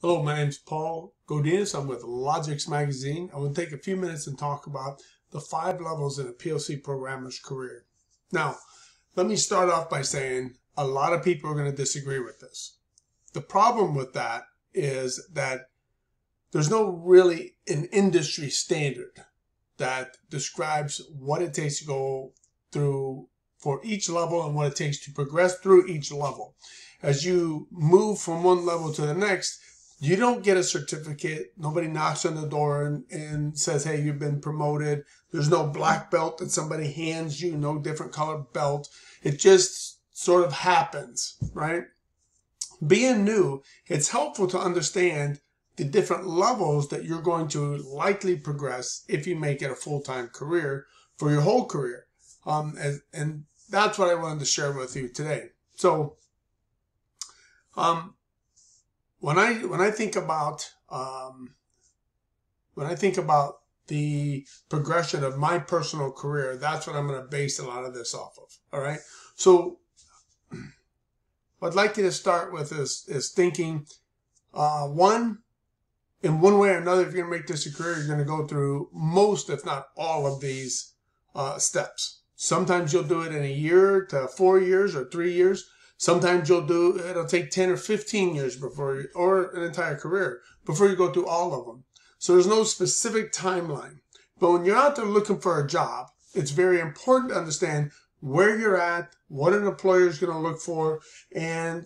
Hello, my name is Paul Godinez. I'm with Logix Magazine. I will take a few minutes and talk about the 5 levels in a PLC programmer's career. Now, let me start off by saying a lot of people are going to disagree with this. The problem with that is that there's no really an industry standard that describes what it takes to go through for each level and what it takes to progress through each level. As you move from one level to the next, you don't get a certificate. Nobody knocks on the door and says, hey, you've been promoted. There's no black belt that somebody hands you, no different colored belt. It just sort of happens, right? Being new, it's helpful to understand the different levels that you're going to likely progress if you make it a full-time career for your whole career. And that's what I wanted to share with you today. So, when I think about the progression of my personal career, that's what I'm going to base a lot of this off of. All right. So what I'd like you to start with is thinking, in one way or another, if you're going to make this a career, you're going to go through most, if not all, of these steps. Sometimes you'll do it in a year to 4 years or 3 years. Sometimes it'll take 10 or 15 years or an entire career before you go through all of them. So there's no specific timeline. But when you're out there looking for a job, it's very important to understand where you're at, what an employer is going to look for, and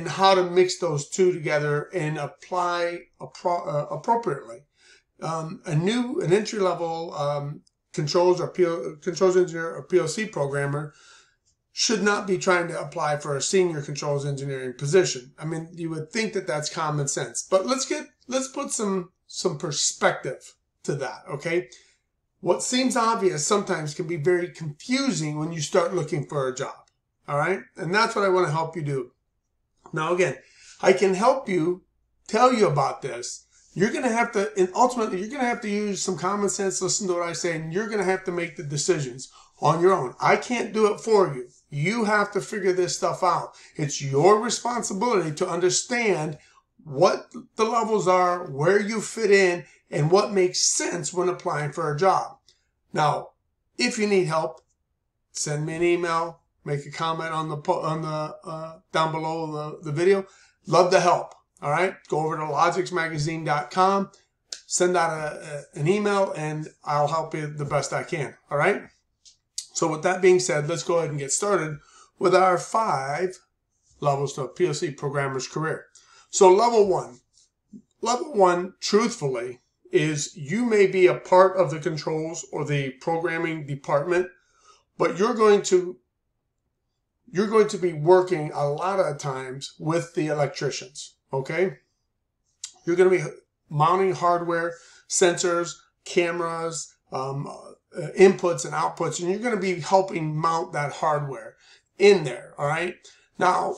how to mix those two together and apply appropriately. An entry-level controls engineer or PLC programmer should not be trying to apply for a senior controls engineering position. I mean, you would think that that's common sense, but let's put some perspective to that, okay? What seems obvious sometimes can be very confusing when you start looking for a job, all right? And that's what I want to help you do. Now, again, I can help you, tell you about this. You're going to have to, and ultimately, you're going to have to use some common sense, listen to what I say, and you're going to have to make the decisions on your own. I can't do it for you. You have to figure this stuff out. It's your responsibility to understand what the levels are, where you fit in, and what makes sense when applying for a job. Now, if you need help, send me an email, make a comment on the down below the video. Love to help. All right, go over to logixmagazine.com, send out an email, and I'll help you the best I can. All right. So with that being said, let's go ahead and get started with our 5 levels to a PLC programmer's career. So level 1. Level 1, truthfully, is you may be a part of the controls or the programming department, but you're going to be working a lot of times with the electricians, okay? You're going to be mounting hardware, sensors, cameras, inputs and outputs, and you're going to be helping mount that hardware in there, all right? Now,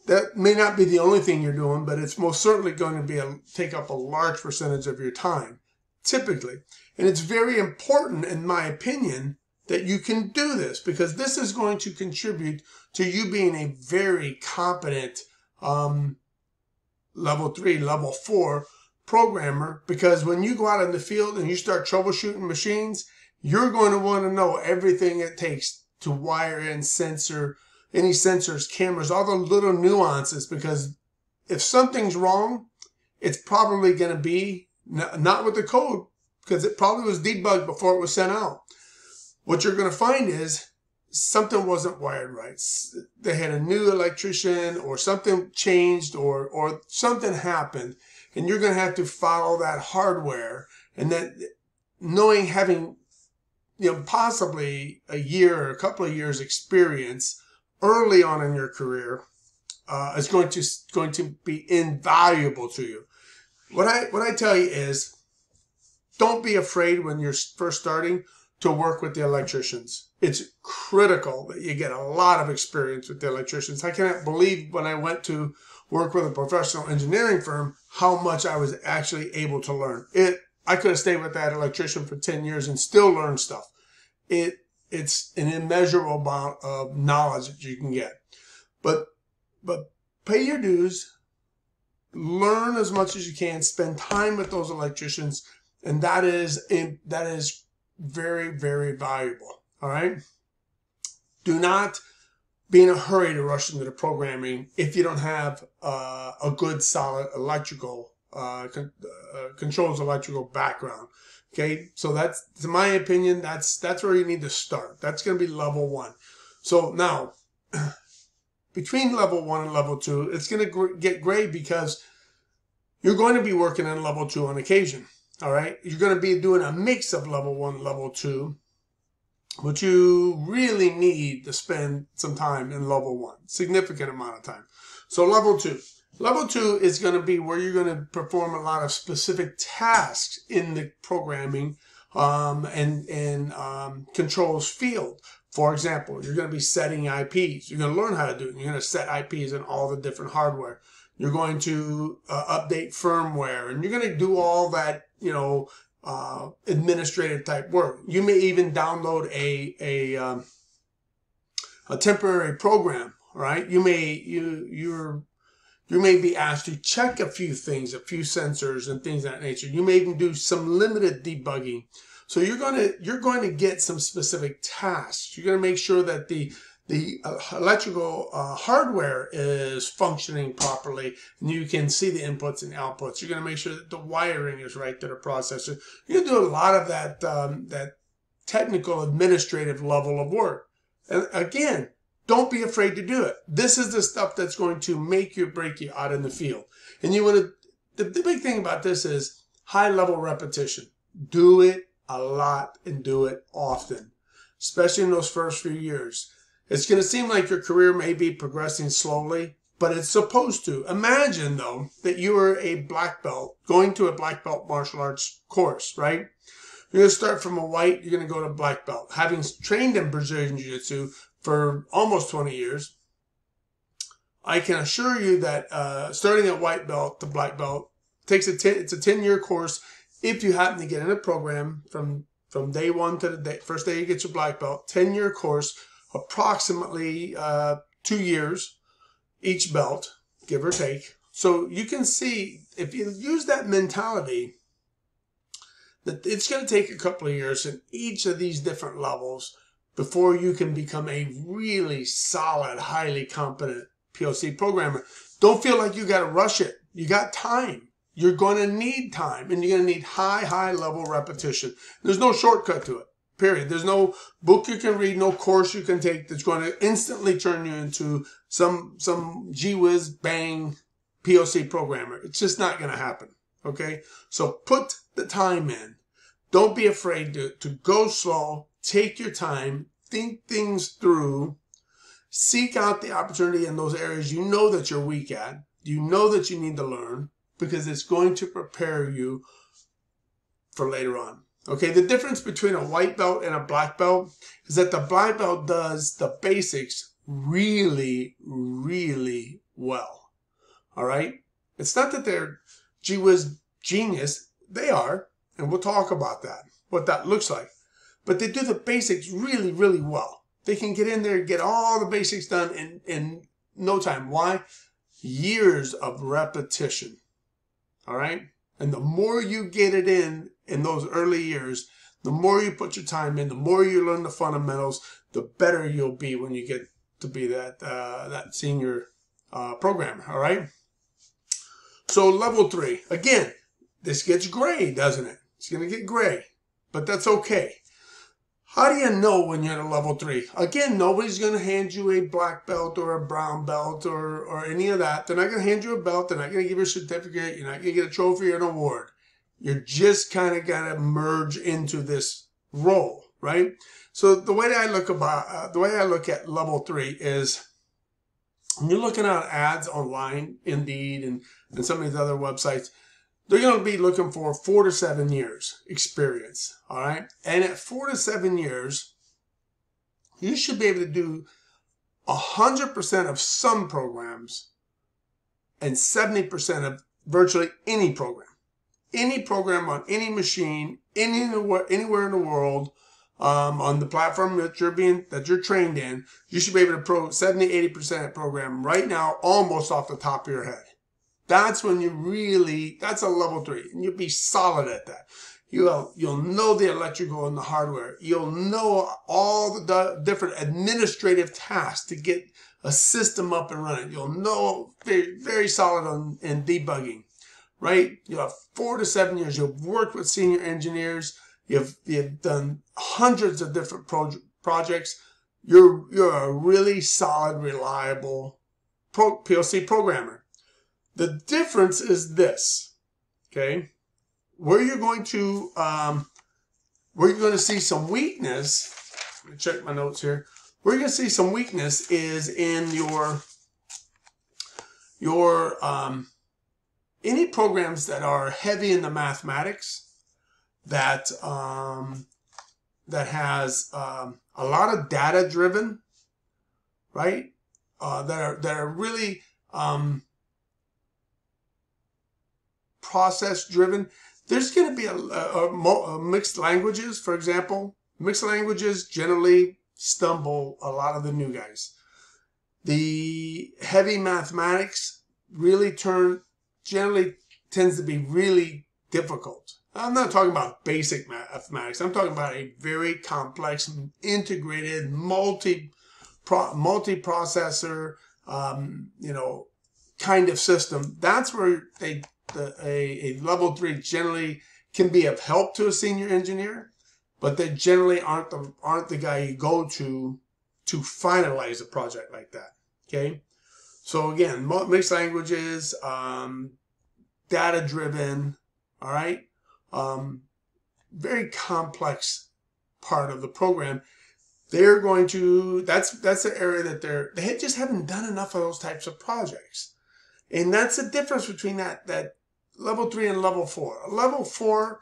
that may not be the only thing you're doing, but it's most certainly going to take up a large percentage of your time, typically. And it's very important, in my opinion, that you can do this, because this is going to contribute to you being a very competent level 3, level 4 programmer, because when you go out in the field and you start troubleshooting machines, you're going to want to know everything it takes to wire in any sensors, cameras, all the little nuances, because if something's wrong, it's probably going to be not with the code, because it probably was debugged before it was sent out. What you're going to find is something wasn't wired right. They had a new electrician, or something changed, or something happened, and you're going to have to follow that hardware. And that, having possibly a year or a couple of years experience early on in your career is going to be invaluable to you. What I tell you is, don't be afraid when you're first starting to work with the electricians. It's critical that you get a lot of experience with the electricians. I cannot believe when I went to work with a professional engineering firm how much I was actually able to learn. I could have stayed with that electrician for 10 years and still learn stuff. It's an immeasurable amount of knowledge that you can get. But pay your dues, learn as much as you can, spend time with those electricians, and that is very, very valuable. All right. Do not be in a hurry to rush into the programming if you don't have a good, solid electrical controls electrical background. Okay, so that's, to my opinion, that's where you need to start. That's going to be level 1. So now, between level 1 and level 2, it's going to get great because you're going to be working on level 2 on occasion. All right, you're going to be doing a mix of level 1 and level 2, but you really need to spend some time in level 1, significant amount of time. So level 2. Level 2 is going to be where you're going to perform a lot of specific tasks in the programming and controls field. For example, you're going to be setting IPs. You're going to learn how to do it. You're going to set IPs in all the different hardware. You're going to update firmware, and you're going to do all that, you know, administrative type work. You may even download a temporary program, right? You may be asked to check a few things, a few sensors and things of that nature. You may even do some limited debugging. So you're going to get some specific tasks. You're going to make sure that the electrical hardware is functioning properly, and you can see the inputs and outputs. You're going to make sure that the wiring is right to the processor. You're going to do a lot of that that technical administrative level of work. And again, don't be afraid to do it. This is the stuff that's going to make you or break you out in the field. And you want to, the big thing about this is high level repetition. Do it a lot and do it often, especially in those first few years. It's going to seem like your career may be progressing slowly, but it's supposed to. Imagine, though, that you are a black belt, going to a black belt martial arts course, right? You're going to start from a white, you're going to go to black belt. Having trained in Brazilian Jiu-Jitsu for almost 20 years, I can assure you that starting at white belt to black belt it's a 10-year course. If you happen to get in a program from day 1 to the first day you get your black belt, 10-year course, approximately 2 years each belt, give or take. So you can see, if you use that mentality, that it's going to take a couple of years in each of these different levels before you can become a really solid, highly competent PLC programmer. Don't feel like you got to rush it. You got time. You're going to need time, and you're going to need high level repetition. There's no shortcut to it, period. There's no book you can read, no course you can take that's going to instantly turn you into some gee whiz bang PLC programmer. It's just not going to happen, okay? So put the time in. Don't be afraid to go slow. Take your time. Think things through. Seek out the opportunity in those areas you know that you're weak at. You know that you need to learn, because it's going to prepare you for later on. Okay, the difference between a white belt and a black belt is that the black belt does the basics really, really well. All right? It's not that they're gee whiz genius. They are, and we'll talk about that, what that looks like. But they do the basics really, really well. They can get in there and get all the basics done in no time. Why? Years of repetition. All right? And the more you get it in those early years, the more you put your time in, the more you learn the fundamentals, the better you'll be when you get to be that senior programmer. All right? So level 3. Again, this gets gray, doesn't it? It's going to get gray, but that's okay. How do you know when you're at a level 3? Again, nobody's going to hand you a black belt or a brown belt or any of that. They're not going to hand you a belt. They're not going to give you a certificate. You're not going to get a trophy or an award. You're just kind of got to merge into this role, right? So the way that I look at level 3 is, when you're looking at ads online, Indeed, and some of these other websites, they're going to be looking for 4 to 7 years experience, all right? And at 4 to 7 years, you should be able to do 100% of some programs and 70% of virtually any program. Any program on any machine, anywhere in the world, on the platform that you're trained in, you should be able to 70-80% program right now, almost off the top of your head. That's when that's a level 3, and you'll be solid at that. You'll know the electrical and the hardware. You'll know all the different administrative tasks to get a system up and running. You'll know very, very solid in debugging, right? You'll have 4 to 7 years. You've worked with senior engineers. You've done hundreds of different projects. You're a really solid, reliable PLC programmer. The difference is this, okay? Where you're going to see some weakness. Let me check my notes here. Where you're going to see some weakness is in your any programs that are heavy in the mathematics, that has a lot of data driven, right? That are really process driven. There's going to be a mixed languages, for example. Mixed languages generally stumble a lot of the new guys. The heavy mathematics generally tends to be really difficult. I'm not talking about basic mathematics. I'm talking about a very complex, integrated, multi-processor, kind of system. That's where a level 3 generally can be of help to a senior engineer, but they generally aren't the guy you go to finalize a project like that. Okay, so again, mixed languages, data driven. All right, very complex part of the program. They're going to that's the area that they just haven't done enough of those types of projects, and that's the difference between that level 3 and level 4. A level 4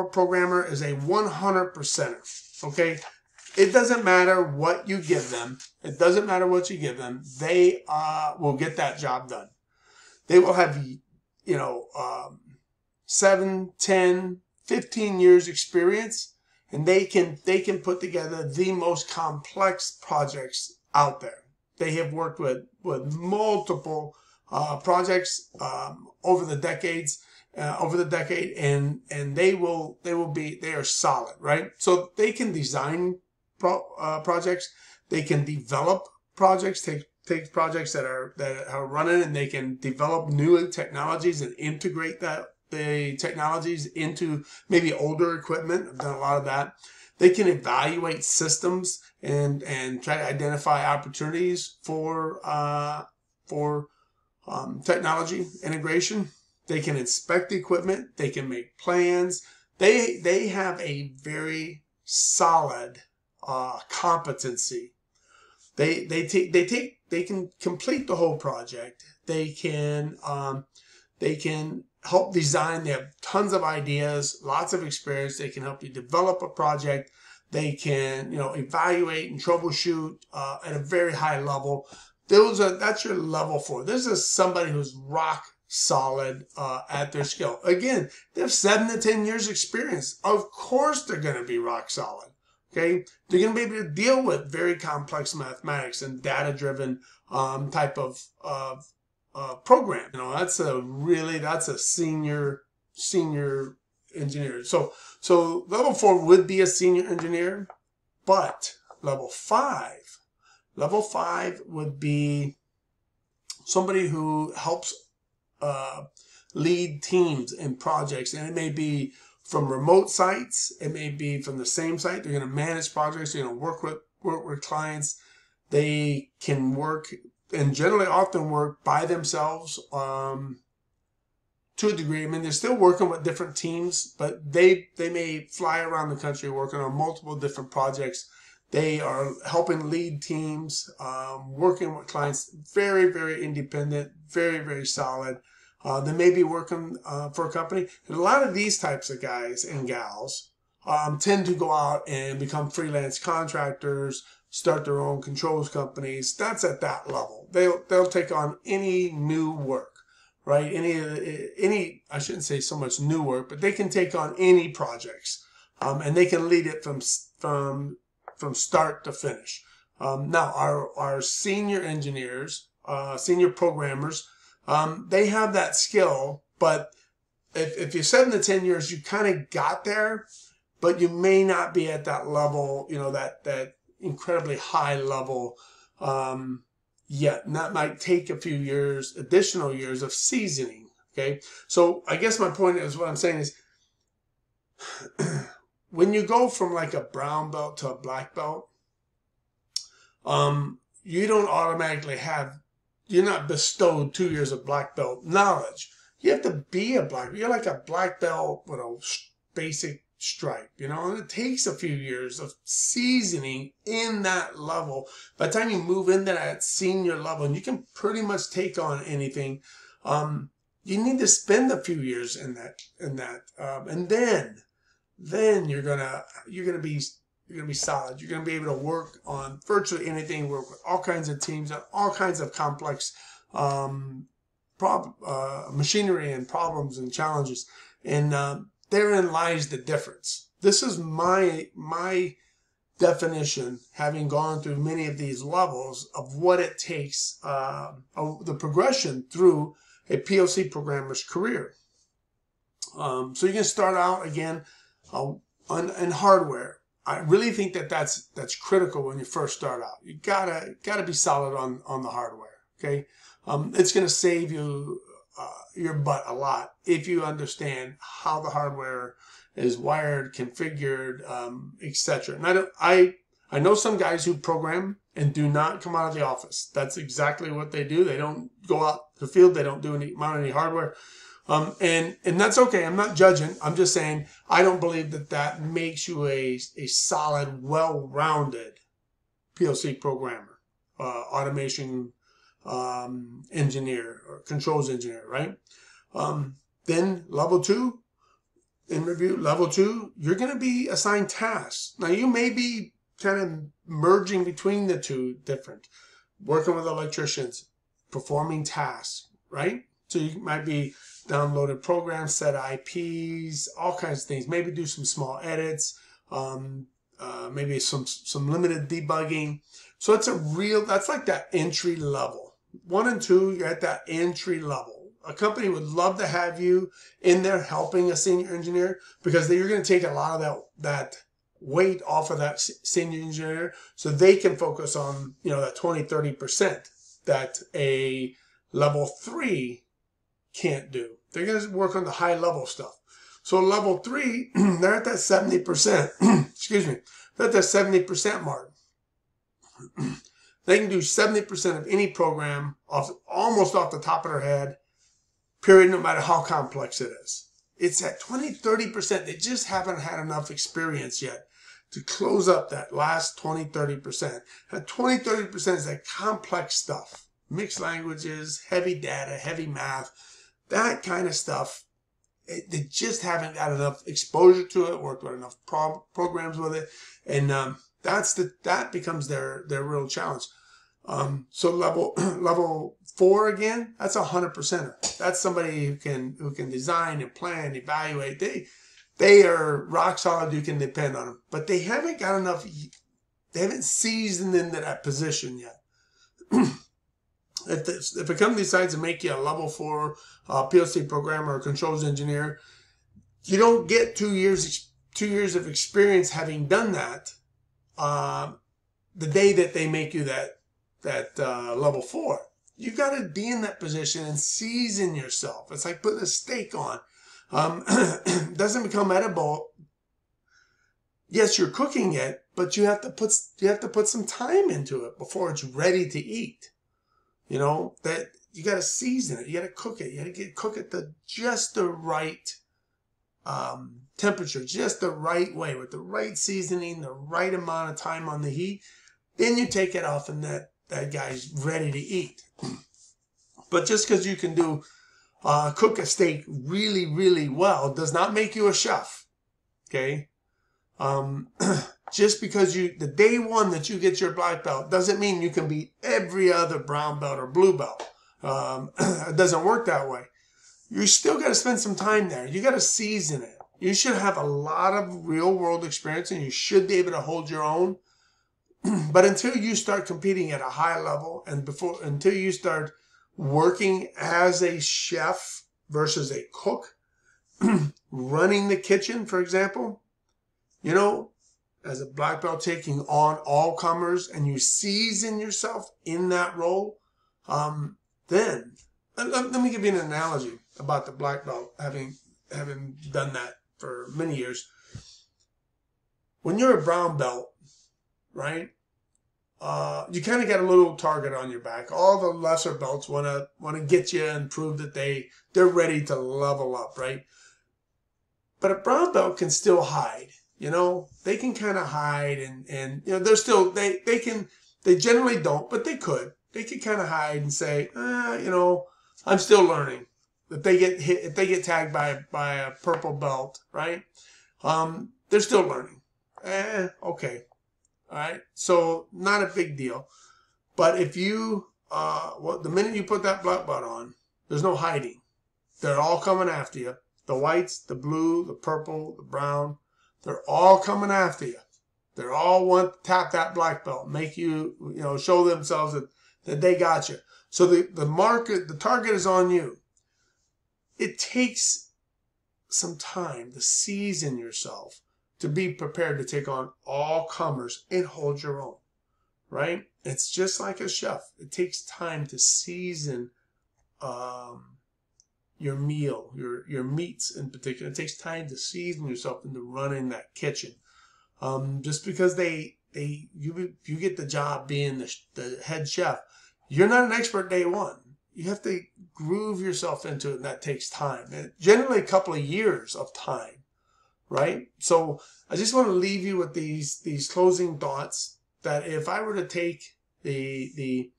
programmer is a 100%er. Okay, it doesn't matter what you give them. It doesn't matter what you give them. They will get that job done. They will have 7, 10, 15 years experience, and they can put together the most complex projects out there. They have worked with multiple projects over the decade, and they are solid, right? So they can design projects, they can develop projects, take projects that are running, and they can develop new technologies and integrate the technologies into maybe older equipment. I've done a lot of that. They can evaluate systems and try to identify opportunities for technology integration. They can inspect the equipment. They can make plans. They have a very solid competency. They can complete the whole project. They can help design. They have tons of ideas, lots of experience. They can help you develop a project. They can evaluate and troubleshoot at a very high level. That's your level 4. This is somebody who's rock solid at their skill. Again, they have 7 to 10 years experience. Of course they're going to be rock solid. Okay, they're going to be able to deal with very complex mathematics and data-driven type of program. That's a senior engineer. So level 4 would be a senior engineer, but level 5 would be somebody who helps lead teams in projects, and it may be from remote sites, it may be from the same site. They're going to manage projects. They're going to work with clients. They can work, and generally often work by themselves to a degree. I mean, they're still working with different teams, but they may fly around the country working on multiple different projects. They are helping lead teams, working with clients, very, very independent, very, very solid. They may be working for a company. And a lot of these types of guys and gals tend to go out and become freelance contractors, start their own controls companies. That's at that level. They'll take on any new work, right? Any I shouldn't say so much new work, but they can take on any projects, and they can lead it from start to finish. Now, our senior engineers, senior programmers, They have that skill, but if you're 7 to 10 years, you kind of got there, but you may not be at that level, you know, that incredibly high level yet. And that might take a few years, additional years of seasoning. Okay. So I guess my point is, what I'm saying is, when you go from like a brown belt to a black belt, you don't automatically you're not bestowed 2 years of black belt knowledge. You have to be a black belt. You're like a black belt with a basic stripe, you know, and it takes a few years of seasoning in that level. By the time you move into that senior level, and you can pretty much take on anything, you need to spend a few years in that, and then you're gonna be solid. You're gonna be able to work on virtually anything, work with all kinds of teams and all kinds of complex machinery and problems and challenges. And therein lies the difference. This is my definition, having gone through many of these levels, of what it takes, the progression through a PLC programmer's career. So you can start out again in hardware. I really think that's critical when you first start out. You gotta be solid on the hardware. Okay, it's gonna save you your butt a lot if you understand how the hardware is wired, configured, etc. And I know some guys who program and do not come out of the office. That's exactly what they do. They don't go out to the field. They don't mount any hardware. And that's okay. I'm not judging. I'm just saying I don't believe that makes you a solid, well-rounded PLC programmer, automation engineer, or controls engineer, right? Then level 2, in review, level 2, you're going to be assigned tasks. Now you may be kind of merging between the two different, working with electricians, performing tasks, right? So you might be downloaded programs, set IPs, all kinds of things. Maybe do some small edits, maybe some limited debugging. So that's like that entry level. 1 and 2, you're at that entry level. A company would love to have you in there helping a senior engineer, because you're going to take a lot of that weight off of that senior engineer, so they can focus on, you know, that 20-30% that a level 3 can't do. They're going to work on the high level stuff. So level 3, they're at that 70%. Excuse me. They're at that 70% mark. They can do 70% of any program almost off the top of their head, period, no matter how complex it is. It's at 20-30%. They just haven't had enough experience yet to close up that last 20-30%. That 20-30% is that complex stuff. Mixed languages, heavy data, heavy math, that kind of stuff. They just haven't got enough exposure to it, worked with enough programs with it, and that becomes their real challenge. So level 4 again, that's 100%er. That's somebody who can design and plan, evaluate. They are rock solid. You can depend on them, but they haven't got enough. They haven't seasoned into that position yet. If a company decides to make you a level 4 PLC programmer or controls engineer, you don't get 2 years of experience having done that the day that they make you that level 4. You got to be in that position and season yourself. It's like putting a steak on. Doesn't become edible. Yes, you're cooking it, but you have to put some time into it before it's ready to eat. You know, that you got to season it. You got to cook it. You got to cook it just the right temperature, just the right way, with the right seasoning, the right amount of time on the heat. Then you take it off, and that guy's ready to eat. But just because you can cook a steak really, really well does not make you a chef. Okay. Just because the day one that you get your black belt doesn't mean you can be every other brown belt or blue belt. It doesn't work that way. You still got to spend some time there. You got to season it. You should have a lot of real world experience, and you should be able to hold your own. But until you start competing at a high level, and until you start working as a chef versus a cook, running the kitchen, for example, you know, as a black belt taking on all comers and you season yourself in that role, then let me give you an analogy about the black belt, having done that for many years. When you're a brown belt, right, you kind of got a little target on your back. All the lesser belts want to get you and prove that they're ready to level up, right? But a brown belt can still hide. You know, they can kind of hide and you know, they're still, they generally don't, but they could kind of hide and say, you know, I'm still learning. If they get hit, if they get tagged by a purple belt, right? They're still learning. Okay. All right. So not a big deal. But if you, the minute you put that black belt on, there's no hiding. They're all coming after you. The whites, the blue, the purple, the brown, they're all coming after you. They're all want to tap that black belt, make you, you know, show themselves that they got you. So the target is on you. It takes some time to season yourself to be prepared to take on all comers and hold your own, right? It's just like a chef. It takes time to season your meal, your meats in particular. It takes time to season yourself into running that kitchen. Just because you get the job being the head chef, you're not an expert day one. You have to groove yourself into it, and that takes time. And generally a couple of years of time, right? So I just want to leave you with these closing thoughts that if I were to take the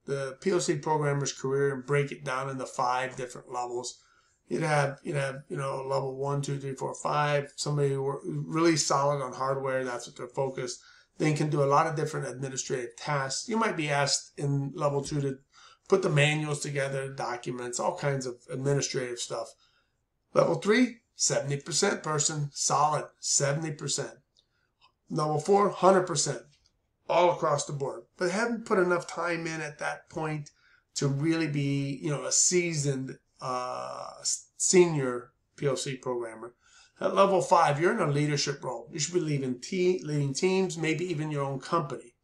PLC programmer's career and break it down into 5 different levels, you'd have you know, level 1, 2, 3, 4, 5. Somebody who are really solid on hardware, that's what they're focused. They can do a lot of different administrative tasks. You might be asked in level 2 to put the manuals together, documents, all kinds of administrative stuff. Level 3, 70% person, solid, 70%. Level 4, 100%, all across the board. But haven't put enough time in at that point to really be, you know, a seasoned senior PLC programmer. At level 5, you're in a leadership role. You should be leading teams, maybe even your own company.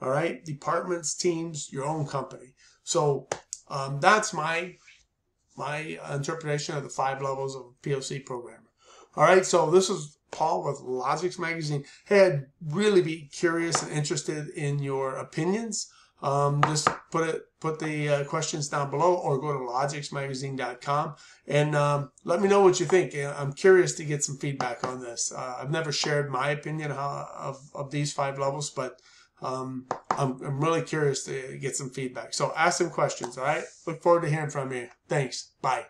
All right, departments, teams, your own company. So that's my interpretation of the 5 levels of PLC programmer. All right, so this is Paul with Logix Magazine. Hey, I'd really be curious and interested in your opinions. Just put the questions down below, or go to logixmagazine.com and let me know what you think. I'm curious to get some feedback on this. I've never shared my opinion of these 5 levels, but I'm really curious to get some feedback. So ask some questions, all right? Look forward to hearing from you. Thanks. Bye.